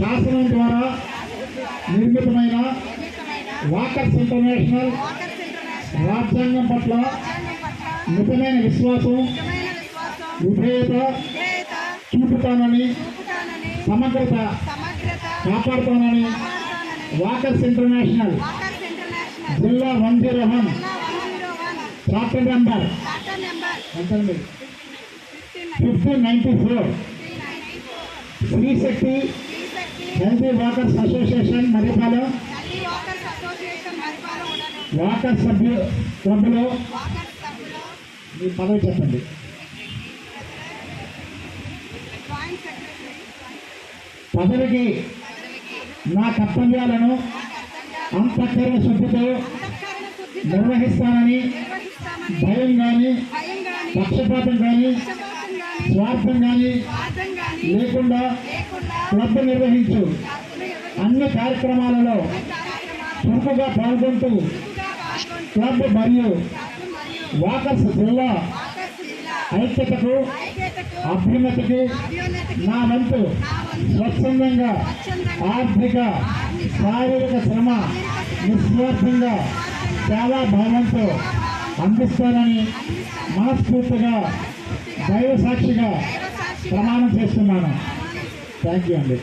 శాసనం ద్వారా నిర్మితమైన వాకర్స్ ఇంటర్నేషనల్ రాజ్యాంగం పట్ల నిజమైన విశ్వాసం విధేయత చూపుతానని సమగ్రత కాపాడుతానని వాకర్స్ ఇంటర్నేషనల్ జిల్లా 101 charter number 1594 Srishakti healthy walkers association Maripalem walker సభ్యులో మీ పదవి చెప్పండి. పదవికి నా కర్తవ్యాలను అంతఃకరణ శుద్ధితో నిర్వహిస్తానని భయం కానీ పక్షపాతం కానీ స్వార్థం కానీ లేకుండా క్లబ్ నిర్వహించు అన్ని కార్యక్రమాలలో చురుకుగా పాల్గొంటూ క్లబ్ మరియు వాకర్స్ జిల్లా ఐక్యతకు అభ్యున్నతికి నా వంతు స్వచ్ఛందంగా ఆర్థిక శారీరక శ్రమ నిస్వార్థంగా చాలా భావంతో అందిస్తానని మనస్ఫూర్తిగా దైవ సాక్షిగా ప్రమాణం చేస్తున్నాను. థ్యాంక్ యూ అండి.